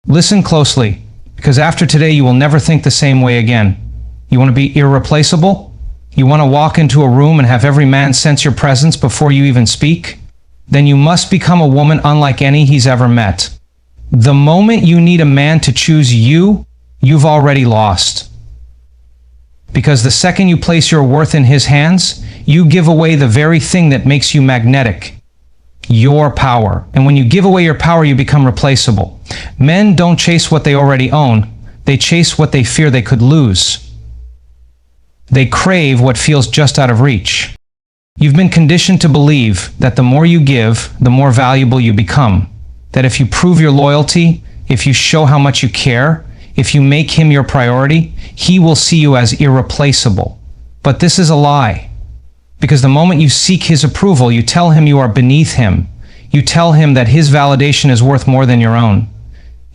Listen closely, because after today you will never think the same way again. You want to be irreplaceable? You want to walk into a room and have every man sense your presence before you even speak? Then you must become a woman unlike any he's ever met. The moment you need a man to choose you, you've already lost. Because the second you place your worth in his hands, you give away the very thing that makes you magnetic. Your power. And when you give away your power, you become replaceable. Men don't chase what they already own. They chase what they fear they could lose. They crave what feels just out of reach. You've been conditioned to believe that the more you give, the more valuable you become. That if you prove your loyalty, if you show how much you care, if you make him your priority, he will see you as irreplaceable. But this is a lie. Because the moment you seek his approval, you tell him you are beneath him. You tell him that his validation is worth more than your own.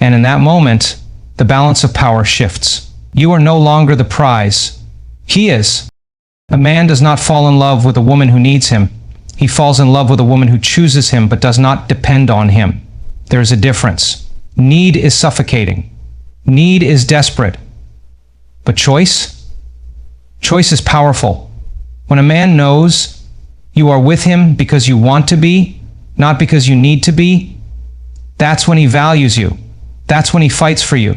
And in that moment, the balance of power shifts. You are no longer the prize. He is. A man does not fall in love with a woman who needs him. He falls in love with a woman who chooses him but does not depend on him. There is a difference. Need is suffocating. Need is desperate. But choice? Choice is powerful. When a man knows you are with him because you want to be, not because you need to be, that's when he values you. That's when he fights for you.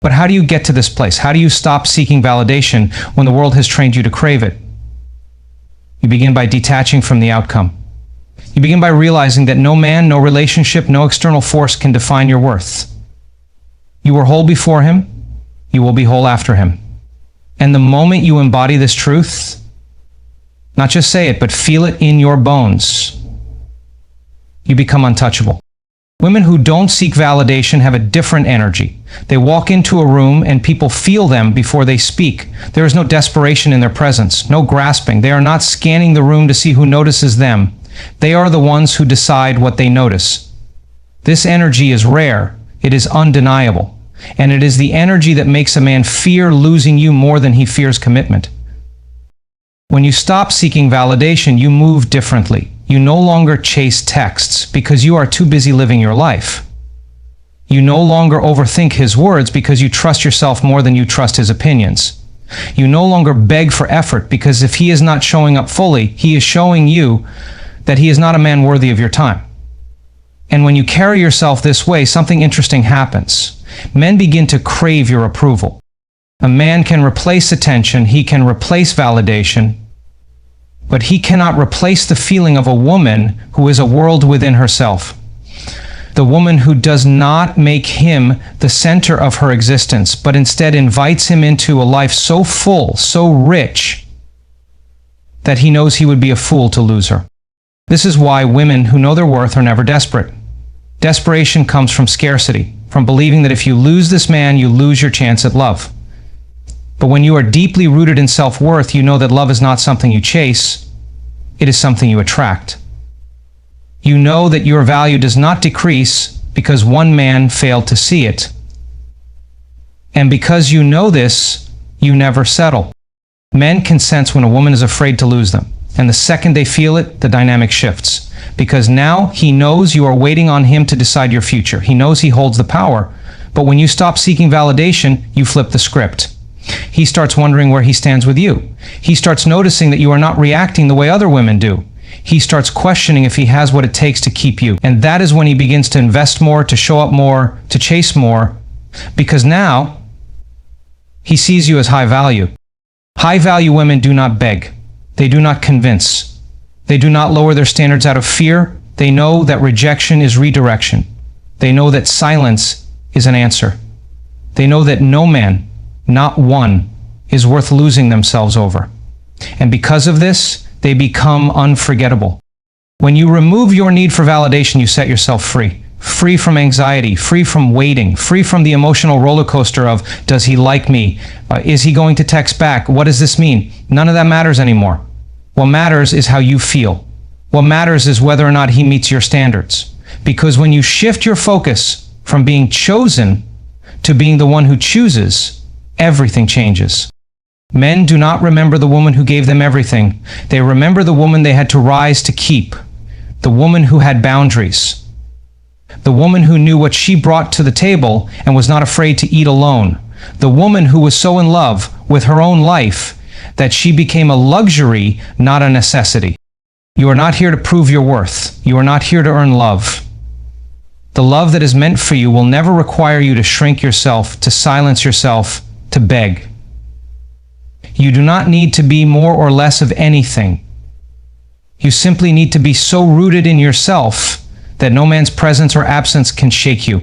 But how do you get to this place? How do you stop seeking validation when the world has trained you to crave it? You begin by detaching from the outcome. You begin by realizing that no man, no relationship, no external force can define your worth. You were whole before him, you will be whole after him. And the moment you embody this truth, not just say it, but feel it in your bones, you become untouchable. Women who don't seek validation have a different energy. They walk into a room and people feel them before they speak. There is no desperation in their presence, no grasping. They are not scanning the room to see who notices them. They are the ones who decide what they notice. This energy is rare. It is undeniable. And it is the energy that makes a man fear losing you more than he fears commitment. When you stop seeking validation, you move differently. You no longer chase texts because you are too busy living your life. You no longer overthink his words because you trust yourself more than you trust his opinions. You no longer beg for effort because if he is not showing up fully, he is showing you that he is not a man worthy of your time. And when you carry yourself this way, something interesting happens. Men begin to crave your approval. A man can replace attention, he can replace validation, but he cannot replace the feeling of a woman who is a world within herself. The woman who does not make him the center of her existence, but instead invites him into a life so full, so rich, that he knows he would be a fool to lose her. This is why women who know their worth are never desperate. Desperation comes from scarcity, from believing that if you lose this man, you lose your chance at love. But when you are deeply rooted in self-worth, you know that love is not something you chase, it is something you attract. You know that your value does not decrease because one man failed to see it. And because you know this, you never settle. Men can sense when a woman is afraid to lose them. And the second they feel it, the dynamic shifts. Because now he knows you are waiting on him to decide your future. He knows he holds the power. But when you stop seeking validation, you flip the script. He starts wondering where he stands with you. He starts noticing that you are not reacting the way other women do. He starts questioning if he has what it takes to keep you. And that is when he begins to invest more, to show up more, to chase more. Because now, he sees you as high value. High value women do not beg. They do not convince. They do not lower their standards out of fear. They know that rejection is redirection. They know that silence is an answer. They know that no man, not one, is worth losing themselves over. And because of this, they become unforgettable. When you remove your need for validation, you set yourself free. Free from anxiety, free from waiting, free from the emotional roller coaster of, does he like me? Is he going to text back? What does this mean? None of that matters anymore. What matters is how you feel. What matters is whether or not he meets your standards. Because when you shift your focus from being chosen to being the one who chooses, everything changes. Men do not remember the woman who gave them everything. They remember the woman they had to rise to keep, the woman who had boundaries, The woman who knew what she brought to the table and was not afraid to eat alone. The woman who was so in love with her own life that she became a luxury, not a necessity. You are not here to prove your worth. You are not here to earn love. The love that is meant for you will never require you to shrink yourself, to silence yourself, to beg. You do not need to be more or less of anything. You simply need to be so rooted in yourself that no man's presence or absence can shake you.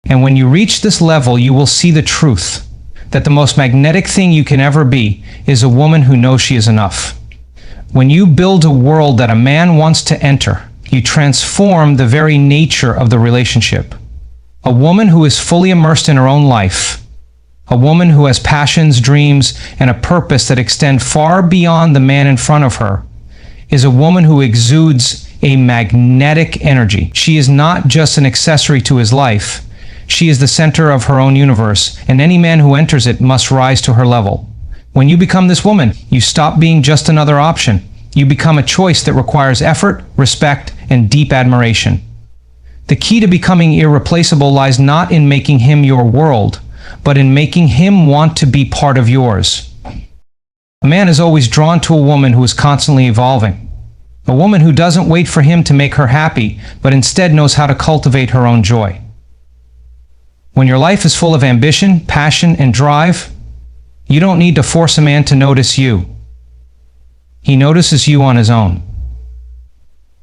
And when you reach this level, you will see the truth that the most magnetic thing you can ever be is a woman who knows she is enough. When you build a world that a man wants to enter, you transform the very nature of the relationship. A woman who is fully immersed in her own life, a woman who has passions, dreams, and a purpose that extend far beyond the man in front of her, is a woman who exudes a magnetic energy. She is not just an accessory to his life. She is the center of her own universe, and any man who enters it must rise to her level. When you become this woman, you stop being just another option. You become a choice that requires effort, respect, and deep admiration. The key to becoming irreplaceable lies not in making him your world, but in making him want to be part of yours. A man is always drawn to a woman who is constantly evolving. A woman who doesn't wait for him to make her happy, but instead knows how to cultivate her own joy. When your life is full of ambition, passion, and drive, you don't need to force a man to notice you. He notices you on his own.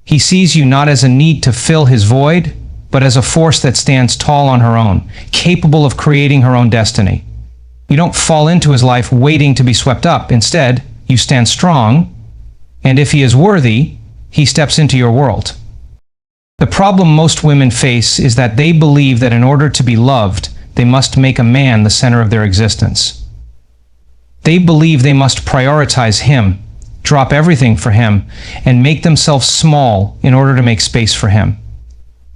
He sees you not as a need to fill his void, but as a force that stands tall on her own, capable of creating her own destiny. You don't fall into his life waiting to be swept up. Instead, you stand strong, and if he is worthy, he steps into your world. The problem most women face is that they believe that in order to be loved, they must make a man the center of their existence. They believe they must prioritize him, drop everything for him, and make themselves small in order to make space for him.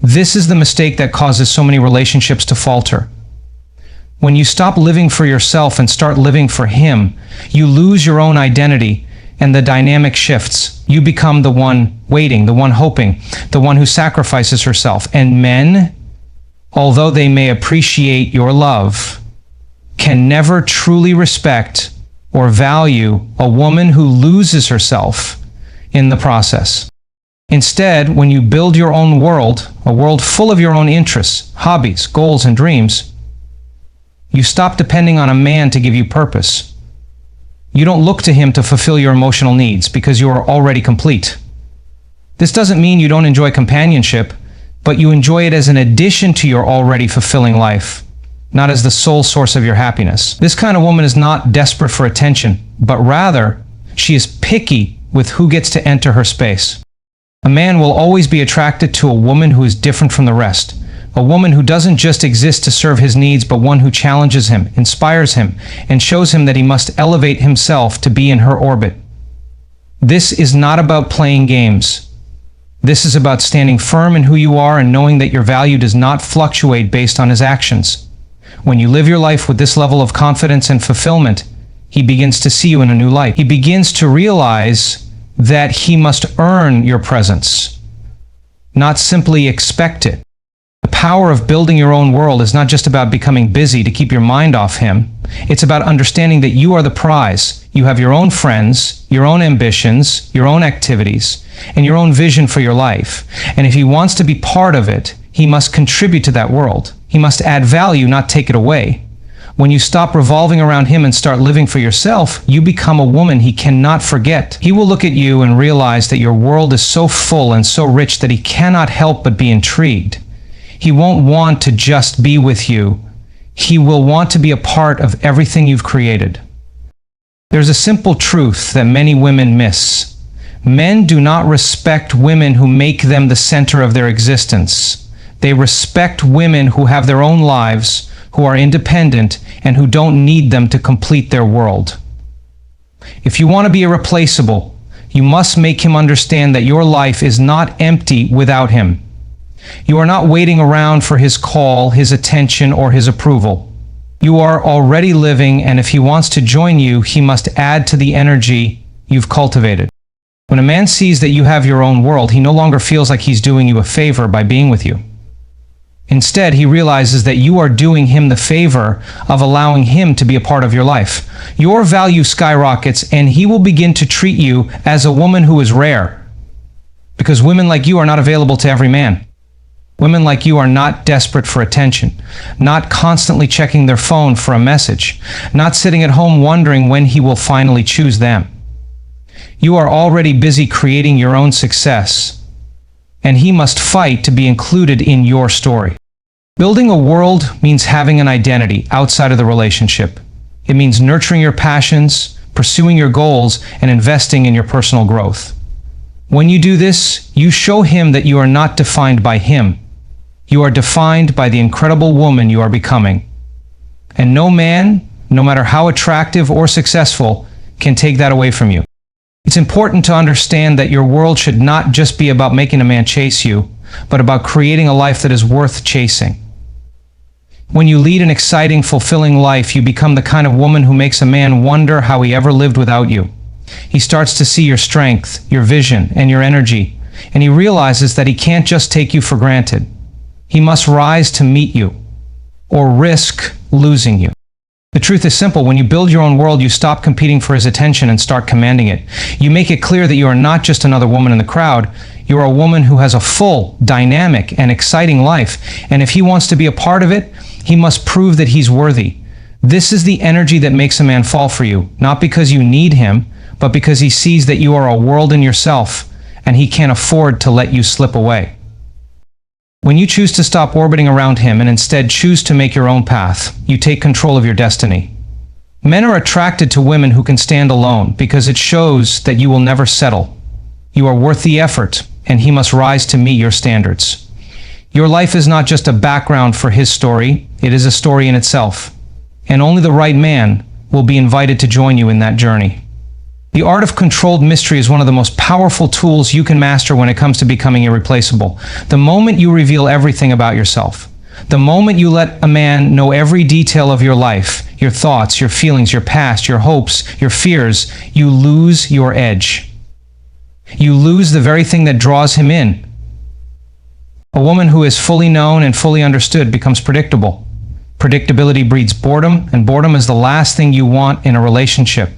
This is the mistake that causes so many relationships to falter. When you stop living for yourself and start living for him, you lose your own identity, and the dynamic shifts. You become the one waiting, the one hoping, the one who sacrifices herself. And men, although they may appreciate your love, can never truly respect or value a woman who loses herself in the process. Instead, when you build your own world, a world full of your own interests, hobbies, goals, and dreams, you stop depending on a man to give you purpose. You don't look to him to fulfill your emotional needs because you are already complete. This doesn't mean you don't enjoy companionship, but you enjoy it as an addition to your already fulfilling life, not as the sole source of your happiness. This kind of woman is not desperate for attention, but rather, she is picky with who gets to enter her space. A man will always be attracted to a woman who is different from the rest. A woman who doesn't just exist to serve his needs, but one who challenges him, inspires him, and shows him that he must elevate himself to be in her orbit. This is not about playing games. This is about standing firm in who you are and knowing that your value does not fluctuate based on his actions. When you live your life with this level of confidence and fulfillment, he begins to see you in a new light. He begins to realize that he must earn your presence, not simply expect it. The power of building your own world is not just about becoming busy to keep your mind off him. It's about understanding that you are the prize. You have your own friends, your own ambitions, your own activities, and your own vision for your life. And if he wants to be part of it, he must contribute to that world. He must add value, not take it away. When you stop revolving around him and start living for yourself, you become a woman he cannot forget. He will look at you and realize that your world is so full and so rich that he cannot help but be intrigued. He won't want to just be with you. He will want to be a part of everything you've created. There's a simple truth that many women miss. Men do not respect women who make them the center of their existence. They respect women who have their own lives, who are independent, and who don't need them to complete their world. If you want to be irreplaceable, you must make him understand that your life is not empty without him. You are not waiting around for his call, his attention, or his approval. You are already living, and if he wants to join you, he must add to the energy you've cultivated. When a man sees that you have your own world, he no longer feels like he's doing you a favor by being with you. Instead, he realizes that you are doing him the favor of allowing him to be a part of your life. Your value skyrockets, and he will begin to treat you as a woman who is rare. Because women like you are not available to every man. Women like you are not desperate for attention, not constantly checking their phone for a message, not sitting at home wondering when he will finally choose them. You are already busy creating your own success, and he must fight to be included in your story. Building a world means having an identity outside of the relationship. It means nurturing your passions, pursuing your goals, and investing in your personal growth. When you do this, you show him that you are not defined by him. You are defined by the incredible woman you are becoming. And no man, no matter how attractive or successful, can take that away from you. It's important to understand that your world should not just be about making a man chase you, but about creating a life that is worth chasing. When you lead an exciting, fulfilling life, you become the kind of woman who makes a man wonder how he ever lived without you. He starts to see your strength, your vision, and your energy, and he realizes that he can't just take you for granted. He must rise to meet you, or risk losing you. The truth is simple. When you build your own world, you stop competing for his attention and start commanding it. You make it clear that you are not just another woman in the crowd. You are a woman who has a full, dynamic, and exciting life, and if he wants to be a part of it, he must prove that he's worthy. This is the energy that makes a man fall for you, not because you need him, but because he sees that you are a world in yourself, and he can't afford to let you slip away. When you choose to stop orbiting around him and instead choose to make your own path, you take control of your destiny. Men are attracted to women who can stand alone because it shows that you will never settle. You are worth the effort, and he must rise to meet your standards. Your life is not just a background for his story, it is a story in itself. And only the right man will be invited to join you in that journey. The art of controlled mystery is one of the most powerful tools you can master when it comes to becoming irreplaceable. The moment you reveal everything about yourself, the moment you let a man know every detail of your life, your thoughts, your feelings, your past, your hopes, your fears, you lose your edge. You lose the very thing that draws him in. A woman who is fully known and fully understood becomes predictable. Predictability breeds boredom, and boredom is the last thing you want in a relationship.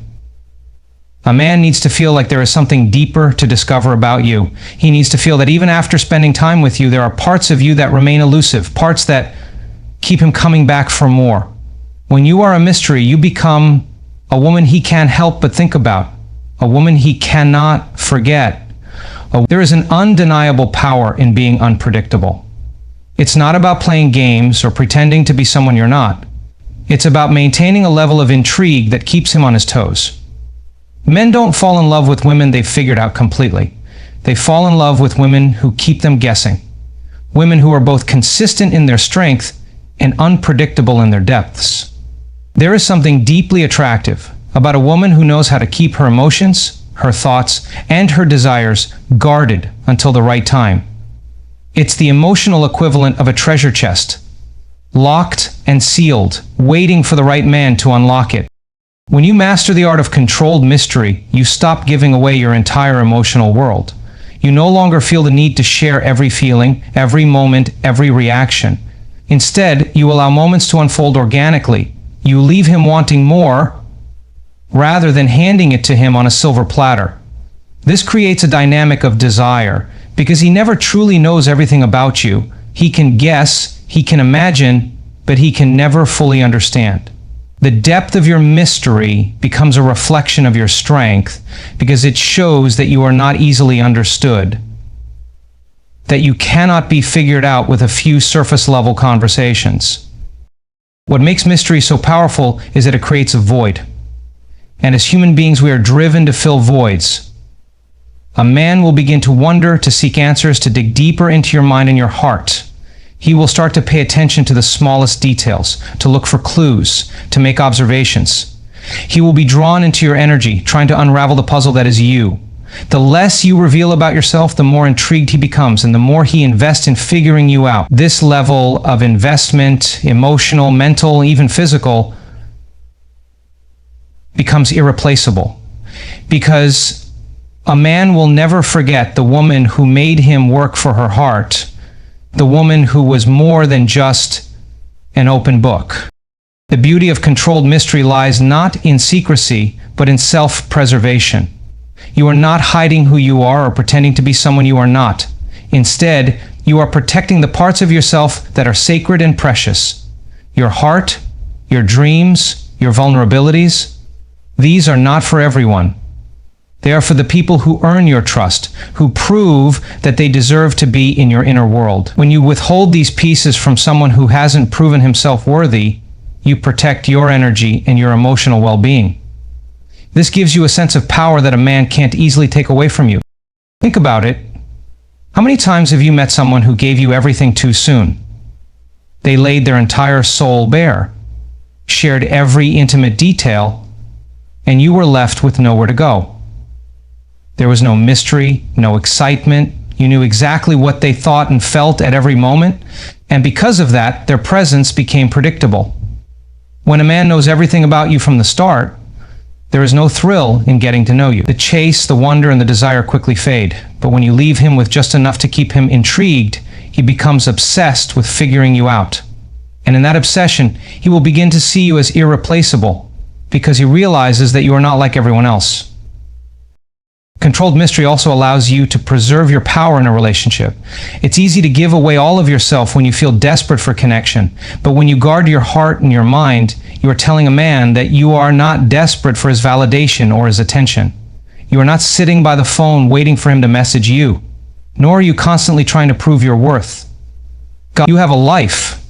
A man needs to feel like there is something deeper to discover about you. He needs to feel that even after spending time with you, there are parts of you that remain elusive, parts that keep him coming back for more. When you are a mystery, you become a woman he can't help but think about, a woman he cannot forget. There is an undeniable power in being unpredictable. It's not about playing games or pretending to be someone you're not. It's about maintaining a level of intrigue that keeps him on his toes. Men don't fall in love with women they've figured out completely. They fall in love with women who keep them guessing. Women who are both consistent in their strength and unpredictable in their depths. There is something deeply attractive about a woman who knows how to keep her emotions, her thoughts, and her desires guarded until the right time. It's the emotional equivalent of a treasure chest, locked and sealed, waiting for the right man to unlock it. When you master the art of controlled mystery, you stop giving away your entire emotional world. You no longer feel the need to share every feeling, every moment, every reaction. Instead, you allow moments to unfold organically. You leave him wanting more, rather than handing it to him on a silver platter. This creates a dynamic of desire, because he never truly knows everything about you. He can guess, he can imagine, but he can never fully understand. The depth of your mystery becomes a reflection of your strength because it shows that you are not easily understood, that you cannot be figured out with a few surface-level conversations. What makes mystery so powerful is that it creates a void. And as human beings, we are driven to fill voids. A man will begin to wonder, to seek answers, to dig deeper into your mind and your heart. He will start to pay attention to the smallest details, to look for clues, to make observations. He will be drawn into your energy, trying to unravel the puzzle that is you. The less you reveal about yourself, the more intrigued he becomes, and the more he invests in figuring you out. This level of investment, emotional, mental, even physical, becomes irreplaceable. Because a man will never forget the woman who made him work for her heart, the woman who was more than just an open book. The beauty of controlled mystery lies not in secrecy, but in self-preservation. You are not hiding who you are or pretending to be someone you are not. Instead, you are protecting the parts of yourself that are sacred and precious. Your heart, your dreams, your vulnerabilities. These are not for everyone. They are for the people who earn your trust, who prove that they deserve to be in your inner world. When you withhold these pieces from someone who hasn't proven himself worthy, you protect your energy and your emotional well-being. This gives you a sense of power that a man can't easily take away from you. Think about it. How many times have you met someone who gave you everything too soon? They laid their entire soul bare, shared every intimate detail, and you were left with nowhere to go. There was no mystery, no excitement. You knew exactly what they thought and felt at every moment, and because of that, their presence became predictable. When a man knows everything about you from the start, there is no thrill in getting to know you. The chase, the wonder, and the desire quickly fade. But when you leave him with just enough to keep him intrigued, he becomes obsessed with figuring you out. And in that obsession, he will begin to see you as irreplaceable, because he realizes that you are not like everyone else. Controlled mystery also allows you to preserve your power in a relationship. It's easy to give away all of yourself when you feel desperate for connection, but when you guard your heart and your mind, you are telling a man that you are not desperate for his validation or his attention. You are not sitting by the phone waiting for him to message you, nor are you constantly trying to prove your worth. You have a life,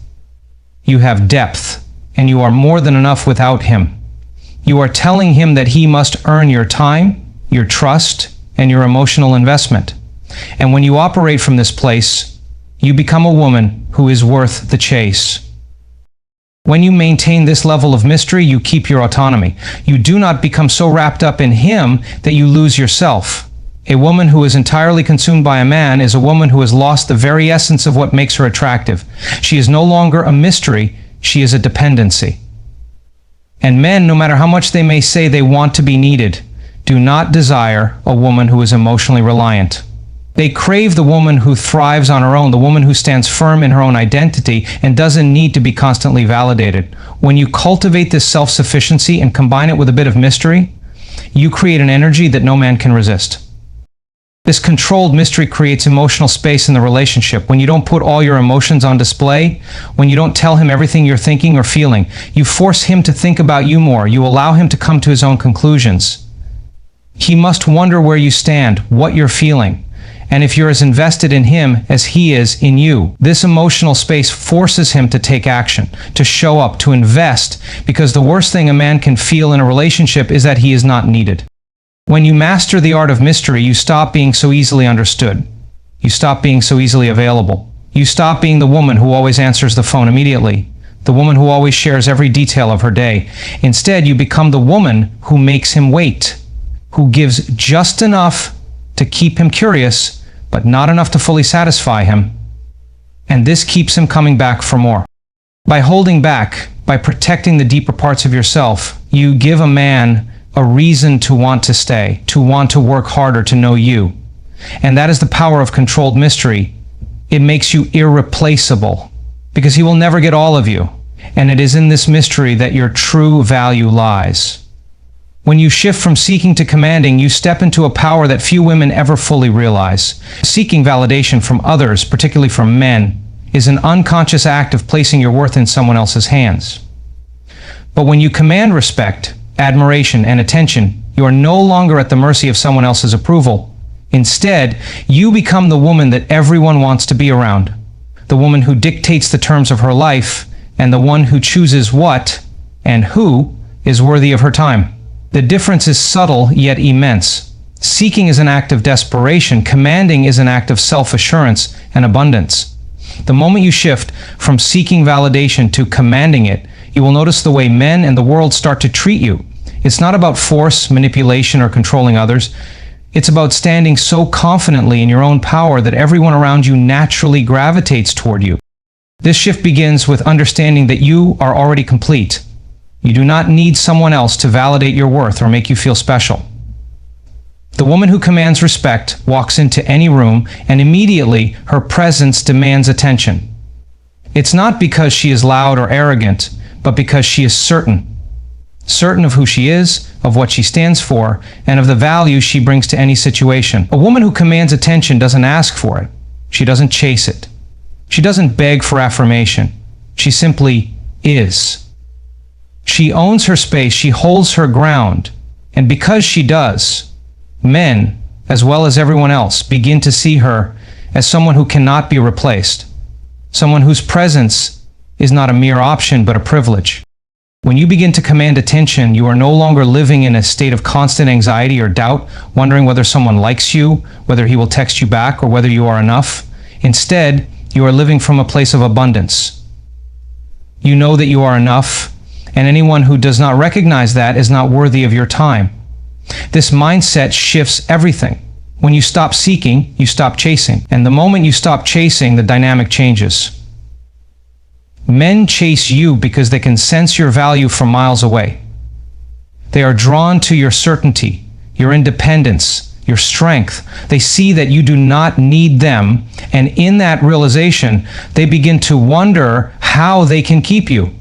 you have depth, and you are more than enough without him. You are telling him that he must earn your time, your trust, and your emotional investment. And when you operate from this place, you become a woman who is worth the chase. When you maintain this level of mystery, you keep your autonomy. You do not become so wrapped up in him that you lose yourself. A woman who is entirely consumed by a man is a woman who has lost the very essence of what makes her attractive. She is no longer a mystery, she is a dependency. And men, no matter how much they may say they want to be needed, do not desire a woman who is emotionally reliant. They crave the woman who thrives on her own, the woman who stands firm in her own identity and doesn't need to be constantly validated. When you cultivate this self-sufficiency and combine it with a bit of mystery, you create an energy that no man can resist. This controlled mystery creates emotional space in the relationship. When you don't put all your emotions on display, when you don't tell him everything you're thinking or feeling, you force him to think about you more. You allow him to come to his own conclusions. He must wonder where you stand, what you're feeling, and if you're as invested in him as he is in you. This emotional space forces him to take action, to show up, to invest, because the worst thing a man can feel in a relationship is that he is not needed. When you master the art of mystery, you stop being so easily understood. You stop being so easily available. You stop being the woman who always answers the phone immediately, the woman who always shares every detail of her day. Instead, you become the woman who makes him wait, who gives just enough to keep him curious, but not enough to fully satisfy him. And this keeps him coming back for more. By holding back, by protecting the deeper parts of yourself, you give a man a reason to want to stay, to want to work harder to know you. And that is the power of controlled mystery. It makes you irreplaceable, because he will never get all of you. And it is in this mystery that your true value lies. When you shift from seeking to commanding, you step into a power that few women ever fully realize. Seeking validation from others, particularly from men, is an unconscious act of placing your worth in someone else's hands. But when you command respect, admiration, and attention, you are no longer at the mercy of someone else's approval. Instead, you become the woman that everyone wants to be around, the woman who dictates the terms of her life, and the one who chooses what and who is worthy of her time. The difference is subtle yet immense. Seeking is an act of desperation. Commanding is an act of self-assurance and abundance. The moment you shift from seeking validation to commanding it, you will notice the way men and the world start to treat you. It's not about force, manipulation, or controlling others. It's about standing so confidently in your own power that everyone around you naturally gravitates toward you. This shift begins with understanding that you are already complete. You do not need someone else to validate your worth or make you feel special. The woman who commands respect walks into any room, and immediately her presence demands attention. It's not because she is loud or arrogant, but because she is certain. Certain of who she is, of what she stands for, and of the value she brings to any situation. A woman who commands attention doesn't ask for it. She doesn't chase it. She doesn't beg for affirmation. She simply is. She owns her space, she holds her ground, and because she does, men, as well as everyone else, begin to see her as someone who cannot be replaced, someone whose presence is not a mere option but a privilege. When you begin to command attention, you are no longer living in a state of constant anxiety or doubt, wondering whether someone likes you, whether he will text you back, or whether you are enough. Instead, you are living from a place of abundance. You know that you are enough, and anyone who does not recognize that is not worthy of your time. This mindset shifts everything. When you stop seeking, you stop chasing. And the moment you stop chasing, the dynamic changes. Men chase you because they can sense your value from miles away. They are drawn to your certainty, your independence, your strength. They see that you do not need them, and in that realization, they begin to wonder how they can keep you.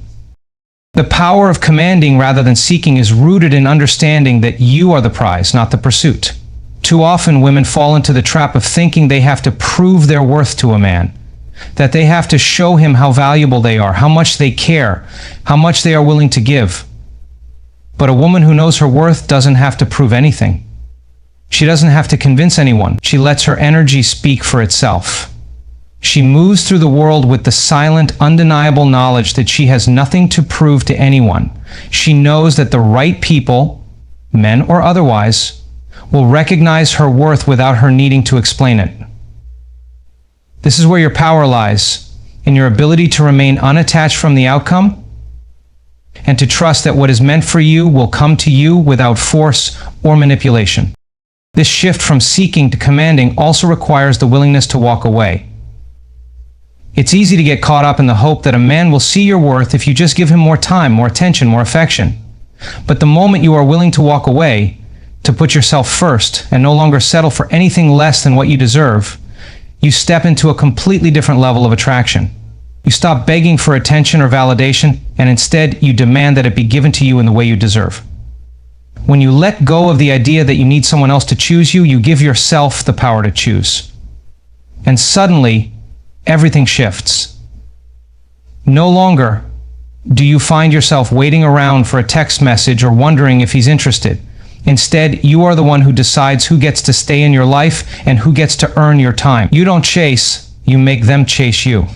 The power of commanding rather than seeking is rooted in understanding that you are the prize, not the pursuit. Too often, women fall into the trap of thinking they have to prove their worth to a man, that they have to show him how valuable they are, how much they care, how much they are willing to give. But a woman who knows her worth doesn't have to prove anything. She doesn't have to convince anyone. She lets her energy speak for itself. She moves through the world with the silent, undeniable knowledge that she has nothing to prove to anyone. She knows that the right people, men or otherwise, will recognize her worth without her needing to explain it. This is where your power lies, in your ability to remain unattached from the outcome and to trust that what is meant for you will come to you without force or manipulation. This shift from seeking to commanding also requires the willingness to walk away. It's easy to get caught up in the hope that a man will see your worth if you just give him more time, more attention, more affection. But the moment you are willing to walk away, to put yourself first, and no longer settle for anything less than what you deserve, you step into a completely different level of attraction. You stop begging for attention or validation, and instead you demand that it be given to you in the way you deserve. When you let go of the idea that you need someone else to choose you, you give yourself the power to choose. And suddenly, everything shifts. No longer do you find yourself waiting around for a text message or wondering if he's interested. Instead, you are the one who decides who gets to stay in your life and who gets to earn your time. You don't chase, you make them chase you.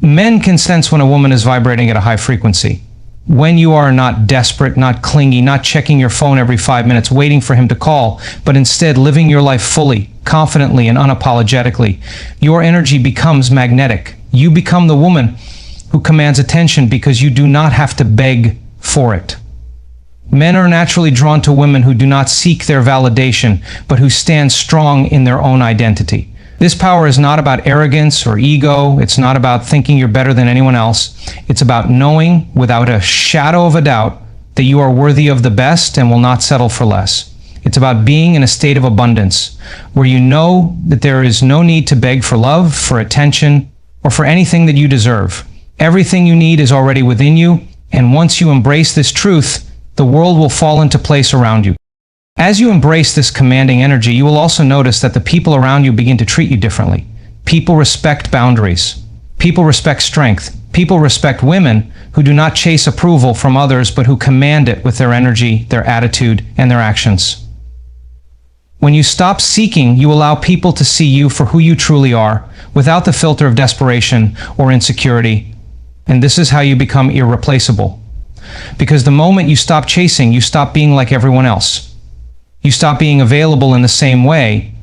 Men can sense when a woman is vibrating at a high frequency. When you are not desperate, not clingy, not checking your phone every 5 minutes, waiting for him to call, but instead living your life fully, confidently, and unapologetically, your energy becomes magnetic. You become the woman who commands attention because you do not have to beg for it. Men are naturally drawn to women who do not seek their validation, but who stand strong in their own identity. This power is not about arrogance or ego. It's not about thinking you're better than anyone else. It's about knowing without a shadow of a doubt that you are worthy of the best and will not settle for less. It's about being in a state of abundance, where you know that there is no need to beg for love, for attention, or for anything that you deserve. Everything you need is already within you, and once you embrace this truth, the world will fall into place around you. As you embrace this commanding energy, you will also notice that the people around you begin to treat you differently. People respect boundaries. People respect strength. People respect women who do not chase approval from others, but who command it with their energy, their attitude, and their actions. When you stop seeking, you allow people to see you for who you truly are, without the filter of desperation or insecurity. And this is how you become irreplaceable. Because the moment you stop chasing, you stop being like everyone else. You stop being available in the same way,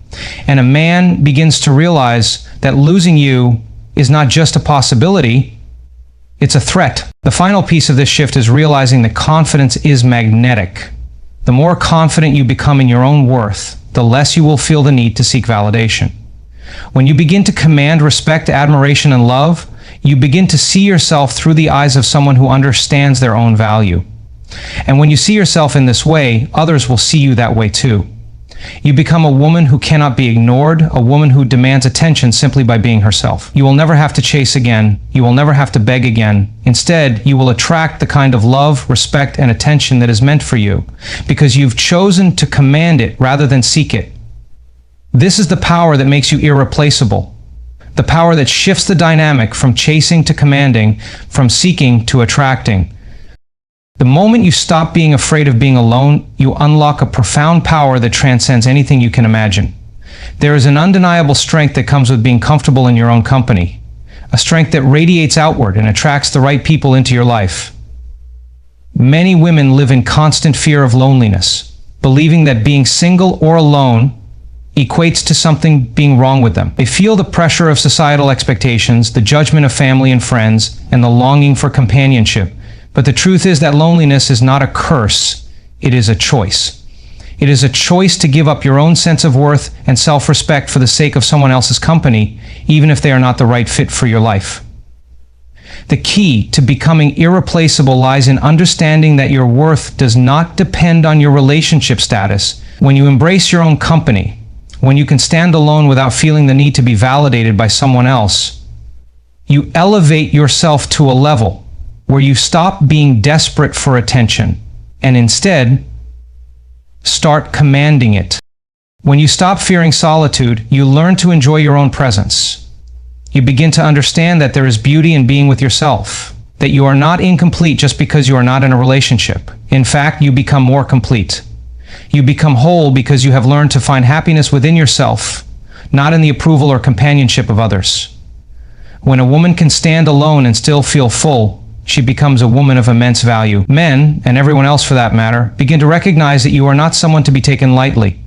and a man begins to realize that losing you is not just a possibility, it's a threat. The final piece of this shift is realizing that confidence is magnetic. The more confident you become in your own worth, the less you will feel the need to seek validation. When you begin to command respect, admiration, and love, you begin to see yourself through the eyes of someone who understands their own value. And when you see yourself in this way, others will see you that way too. You become a woman who cannot be ignored, a woman who demands attention simply by being herself. You will never have to chase again. You will never have to beg again. Instead, you will attract the kind of love, respect, and attention that is meant for you, because you've chosen to command it rather than seek it. This is the power that makes you irreplaceable. The power that shifts the dynamic from chasing to commanding, from seeking to attracting. The moment you stop being afraid of being alone, you unlock a profound power that transcends anything you can imagine. There is an undeniable strength that comes with being comfortable in your own company, a strength that radiates outward and attracts the right people into your life. Many women live in constant fear of loneliness, believing that being single or alone equates to something being wrong with them. They feel the pressure of societal expectations, the judgment of family and friends, and the longing for companionship. But the truth is that loneliness is not a curse, it is a choice. It is a choice to give up your own sense of worth and self-respect for the sake of someone else's company, even if they are not the right fit for your life. The key to becoming irreplaceable lies in understanding that your worth does not depend on your relationship status. When you embrace your own company, when you can stand alone without feeling the need to be validated by someone else, you elevate yourself to a level where you stop being desperate for attention and instead start commanding it. When you stop fearing solitude, you learn to enjoy your own presence. You begin to understand that there is beauty in being with yourself, that you are not incomplete just because you are not in a relationship. In fact, you become more complete. You become whole because you have learned to find happiness within yourself, not in the approval or companionship of others. When a woman can stand alone and still feel full, she becomes a woman of immense value. Men, and everyone else for that matter, begin to recognize that you are not someone to be taken lightly.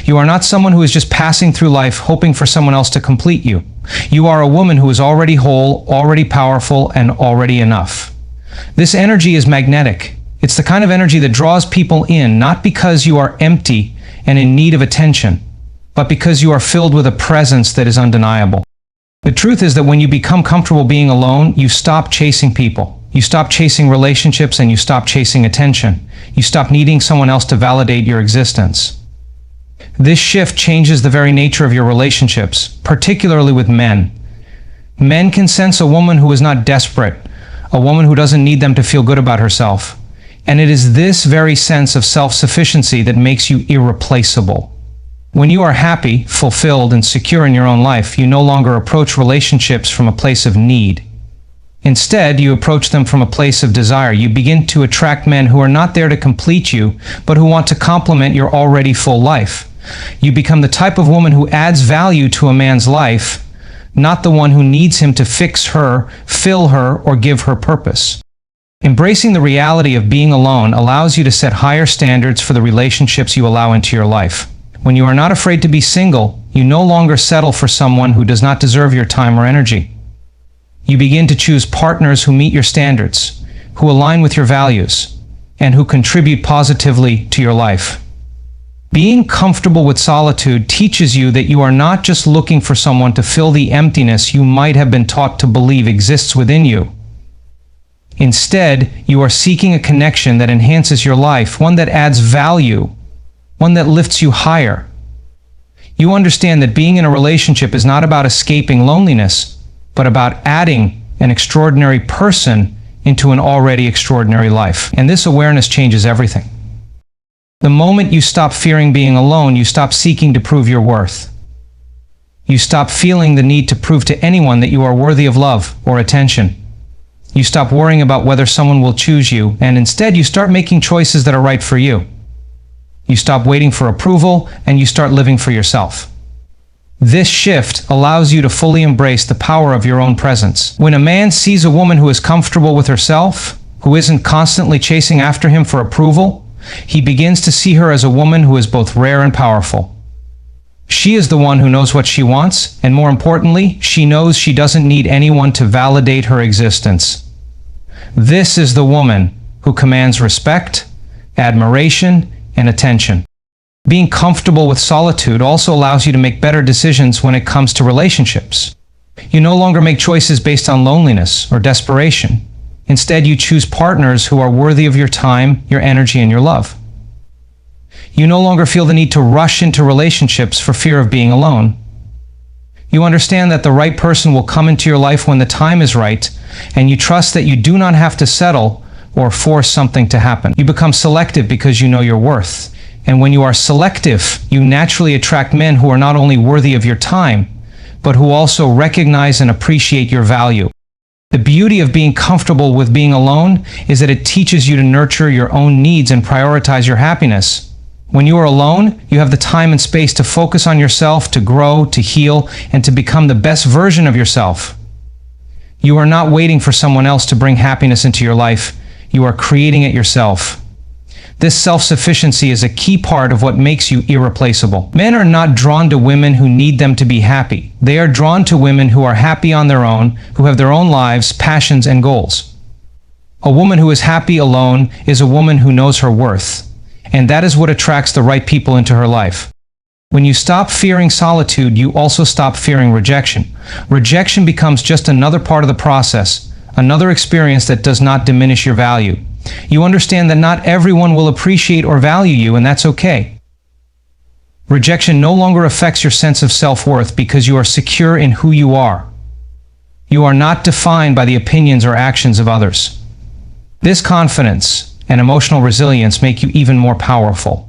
You are not someone who is just passing through life hoping for someone else to complete you. You are a woman who is already whole, already powerful, and already enough. This energy is magnetic. It's the kind of energy that draws people in, not because you are empty and in need of attention, but because you are filled with a presence that is undeniable. The truth is that when you become comfortable being alone, you stop chasing people. You stop chasing relationships and you stop chasing attention. You stop needing someone else to validate your existence. This shift changes the very nature of your relationships, particularly with men. Men can sense a woman who is not desperate, a woman who doesn't need them to feel good about herself. And it is this very sense of self-sufficiency that makes you irreplaceable. When you are happy, fulfilled, and secure in your own life, you no longer approach relationships from a place of need. Instead, you approach them from a place of desire. You begin to attract men who are not there to complete you, but who want to complement your already full life. You become the type of woman who adds value to a man's life, not the one who needs him to fix her, fill her, or give her purpose. Embracing the reality of being alone allows you to set higher standards for the relationships you allow into your life. When you are not afraid to be single, you no longer settle for someone who does not deserve your time or energy. You begin to choose partners who meet your standards, who align with your values, and who contribute positively to your life. Being comfortable with solitude teaches you that you are not just looking for someone to fill the emptiness you might have been taught to believe exists within you. Instead, you are seeking a connection that enhances your life, one that adds value, one that lifts you higher. You understand that being in a relationship is not about escaping loneliness, but about adding an extraordinary person into an already extraordinary life. And this awareness changes everything. The moment you stop fearing being alone, you stop seeking to prove your worth. You stop feeling the need to prove to anyone that you are worthy of love or attention. You stop worrying about whether someone will choose you, and instead you start making choices that are right for you. You stop waiting for approval, and you start living for yourself. This shift allows you to fully embrace the power of your own presence. When a man sees a woman who is comfortable with herself, who isn't constantly chasing after him for approval, he begins to see her as a woman who is both rare and powerful. She is the one who knows what she wants, and more importantly, she knows she doesn't need anyone to validate her existence. This is the woman who commands respect, admiration, and attention. Being comfortable with solitude also allows you to make better decisions when it comes to relationships. You no longer make choices based on loneliness or desperation. Instead, you choose partners who are worthy of your time, your energy, and your love. You no longer feel the need to rush into relationships for fear of being alone. You understand that the right person will come into your life when the time is right, and you trust that you do not have to settle or force something to happen. You become selective because you know your worth. And when you are selective, you naturally attract men who are not only worthy of your time, but who also recognize and appreciate your value. The beauty of being comfortable with being alone is that it teaches you to nurture your own needs and prioritize your happiness. When you are alone, you have the time and space to focus on yourself, to grow, to heal, and to become the best version of yourself. You are not waiting for someone else to bring happiness into your life. You are creating it yourself. This self-sufficiency is a key part of what makes you irreplaceable. Men are not drawn to women who need them to be happy. They are drawn to women who are happy on their own, who have their own lives, passions, and goals. A woman who is happy alone is a woman who knows her worth. And that is what attracts the right people into her life. When you stop fearing solitude, you also stop fearing rejection. Rejection becomes just another part of the process, another experience that does not diminish your value. You understand that not everyone will appreciate or value you, and that's okay. Rejection no longer affects your sense of self-worth because you are secure in who you are. You are not defined by the opinions or actions of others. This confidence and emotional resilience make you even more powerful.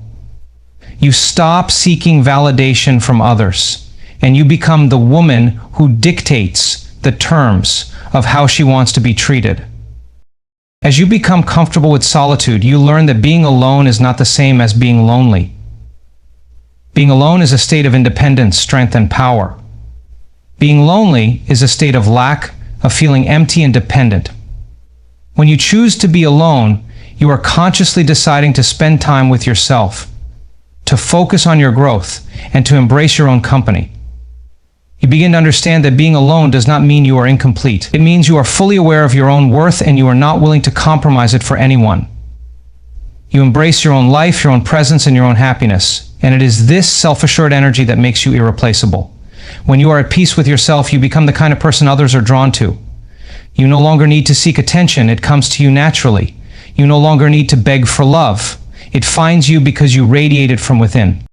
You stop seeking validation from others, and you become the woman who dictates the terms of how she wants to be treated. As you become comfortable with solitude, you learn that being alone is not the same as being lonely. Being alone is a state of independence, strength, and power. Being lonely is a state of lack, of feeling empty and dependent. When you choose to be alone, you are consciously deciding to spend time with yourself, to focus on your growth, and to embrace your own company. You begin to understand that being alone does not mean you are incomplete. It means you are fully aware of your own worth and you are not willing to compromise it for anyone. You embrace your own life, your own presence, and your own happiness. And it is this self-assured energy that makes you irreplaceable. When you are at peace with yourself, you become the kind of person others are drawn to. You no longer need to seek attention. It comes to you naturally. You no longer need to beg for love. It finds you because you radiate it from within.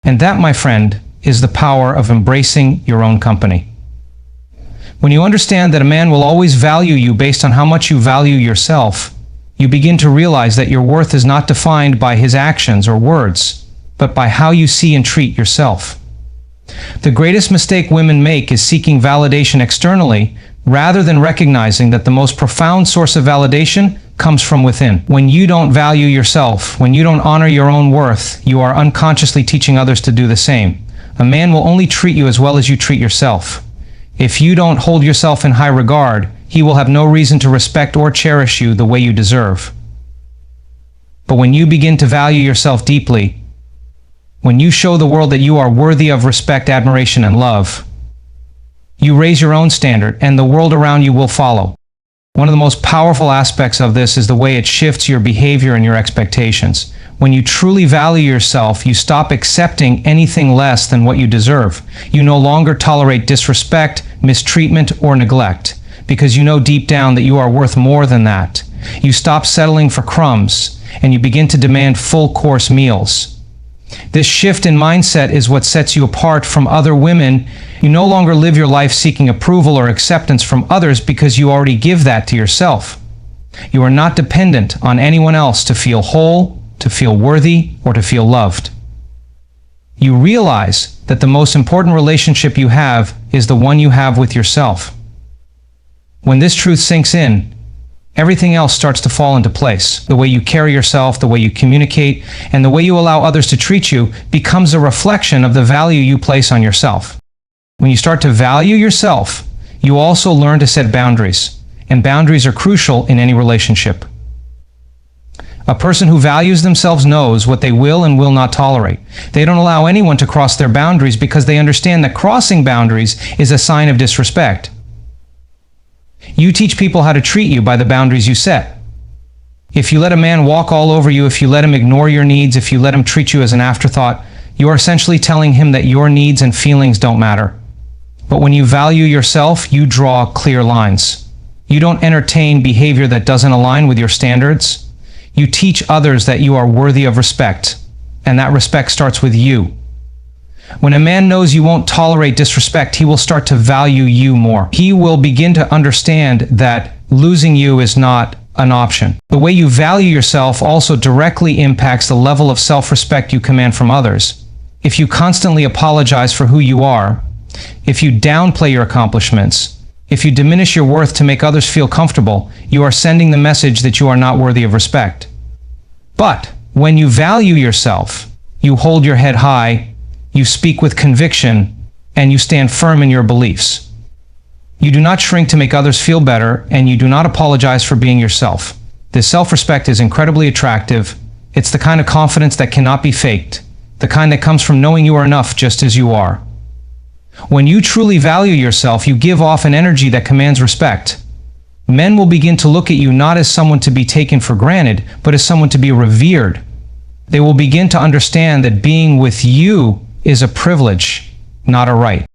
And that, my friend, is the power of embracing your own company. When you understand that a man will always value you based on how much you value yourself, you begin to realize that your worth is not defined by his actions or words, but by how you see and treat yourself. The greatest mistake women make is seeking validation externally, rather than recognizing that the most profound source of validation comes from within. When you don't value yourself, when you don't honor your own worth, you are unconsciously teaching others to do the same. A man will only treat you as well as you treat yourself. If you don't hold yourself in high regard, he will have no reason to respect or cherish you the way you deserve. But when you begin to value yourself deeply, when you show the world that you are worthy of respect, admiration, and love, you raise your own standard, and the world around you will follow. One of the most powerful aspects of this is the way it shifts your behavior and your expectations. When you truly value yourself, you stop accepting anything less than what you deserve. You no longer tolerate disrespect, mistreatment, or neglect, because you know deep down that you are worth more than that. You stop settling for crumbs, and you begin to demand full-course meals. This shift in mindset is what sets you apart from other women. You no longer live your life seeking approval or acceptance from others because you already give that to yourself. You are not dependent on anyone else to feel whole, to feel worthy, or to feel loved. You realize that the most important relationship you have is the one you have with yourself. When this truth sinks in, everything else starts to fall into place. The way you carry yourself, the way you communicate, and the way you allow others to treat you becomes a reflection of the value you place on yourself. When you start to value yourself, you also learn to set boundaries, and boundaries are crucial in any relationship. A person who values themselves knows what they will and will not tolerate. They don't allow anyone to cross their boundaries because they understand that crossing boundaries is a sign of disrespect. You teach people how to treat you by the boundaries you set. If you let a man walk all over you, if you let him ignore your needs, if you let him treat you as an afterthought, you are essentially telling him that your needs and feelings don't matter. But when you value yourself, you draw clear lines. You don't entertain behavior that doesn't align with your standards. You teach others that you are worthy of respect, and that respect starts with you. When a man knows you won't tolerate disrespect, he will start to value you more. He will begin to understand that losing you is not an option. The way you value yourself also directly impacts the level of self-respect you command from others. If you constantly apologize for who you are, if you downplay your accomplishments, if you diminish your worth to make others feel comfortable, you are sending the message that you are not worthy of respect. But when you value yourself, you hold your head high, you speak with conviction, and you stand firm in your beliefs. You do not shrink to make others feel better, and you do not apologize for being yourself. This self-respect is incredibly attractive. It's the kind of confidence that cannot be faked, the kind that comes from knowing you are enough just as you are. When you truly value yourself, you give off an energy that commands respect. Men will begin to look at you not as someone to be taken for granted, but as someone to be revered. They will begin to understand that being with you is a privilege, not a right.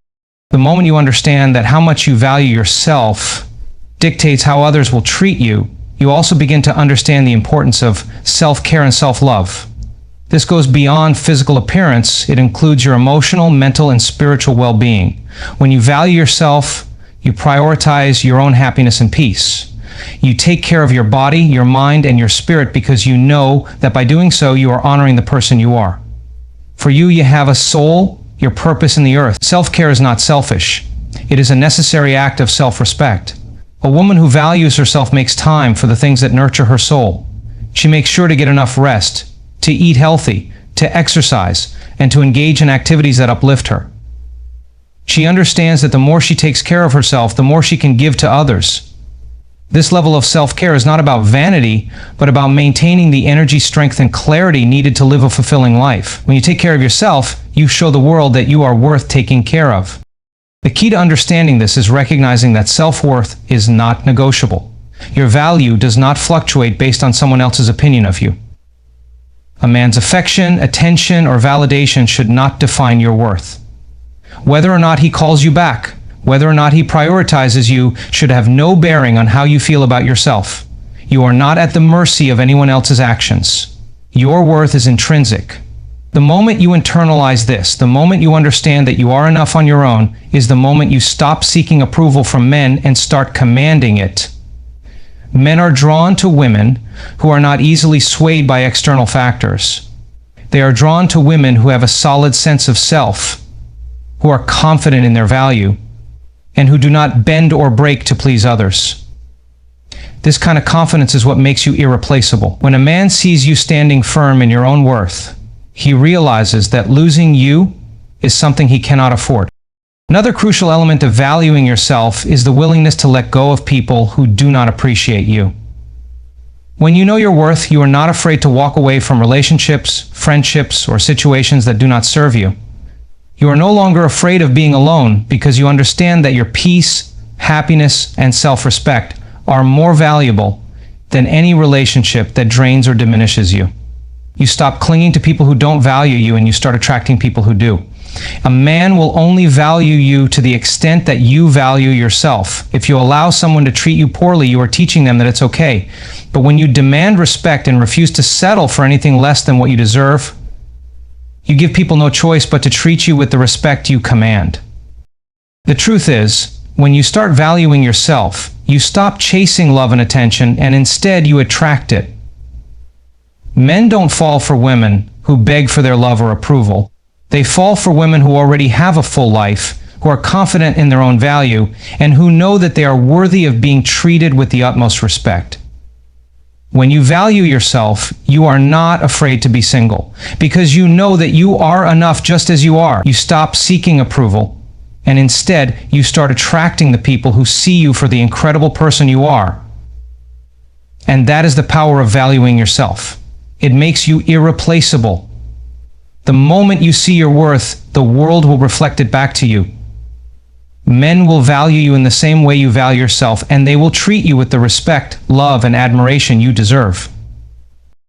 The moment you understand that how much you value yourself dictates how others will treat you, you also begin to understand the importance of self-care and self-love. This goes beyond physical appearance. It includes your emotional, mental, and spiritual well-being. When you value yourself, you prioritize your own happiness and peace. You take care of your body, your mind, and your spirit because you know that by doing so, you are honoring the person you are. For you have a soul, your purpose in the earth. Self-care is not selfish. It is a necessary act of self-respect. A woman who values herself makes time for the things that nurture her soul. She makes sure to get enough rest, to eat healthy, to exercise, and to engage in activities that uplift her. She understands that the more she takes care of herself, the more she can give to others. This level of self-care is not about vanity, but about maintaining the energy, strength, and clarity needed to live a fulfilling life. When you take care of yourself, you show the world that you are worth taking care of. The key to understanding this is recognizing that self-worth is not negotiable. Your value does not fluctuate based on someone else's opinion of you. A man's affection, attention, or validation should not define your worth. Whether or not he calls you back, whether or not he prioritizes you, should have no bearing on how you feel about yourself. You are not at the mercy of anyone else's actions. Your worth is intrinsic. The moment you internalize this, the moment you understand that you are enough on your own, is the moment you stop seeking approval from men and start commanding it. Men are drawn to women who are not easily swayed by external factors. They are drawn to women who have a solid sense of self, who are confident in their value, and who do not bend or break to please others. This kind of confidence is what makes you irreplaceable. When a man sees you standing firm in your own worth, he realizes that losing you is something he cannot afford. Another crucial element of valuing yourself is the willingness to let go of people who do not appreciate you. When you know your worth, you are not afraid to walk away from relationships, friendships, or situations that do not serve you. You are no longer afraid of being alone because you understand that your peace, happiness, and self-respect are more valuable than any relationship that drains or diminishes you. You stop clinging to people who don't value you and you start attracting people who do. A man will only value you to the extent that you value yourself. If you allow someone to treat you poorly, you are teaching them that it's okay. But when you demand respect and refuse to settle for anything less than what you deserve, you give people no choice but to treat you with the respect you command. The truth is, when you start valuing yourself, you stop chasing love and attention, and instead you attract it. Men don't fall for women who beg for their love or approval. They fall for women who already have a full life, who are confident in their own value, and who know that they are worthy of being treated with the utmost respect. When you value yourself, you are not afraid to be single, because you know that you are enough just as you are. You stop seeking approval, and instead you start attracting the people who see you for the incredible person you are. And that is the power of valuing yourself. It makes you irreplaceable. The moment you see your worth, the world will reflect it back to you. Men will value you in the same way you value yourself, and they will treat you with the respect, love, and admiration you deserve.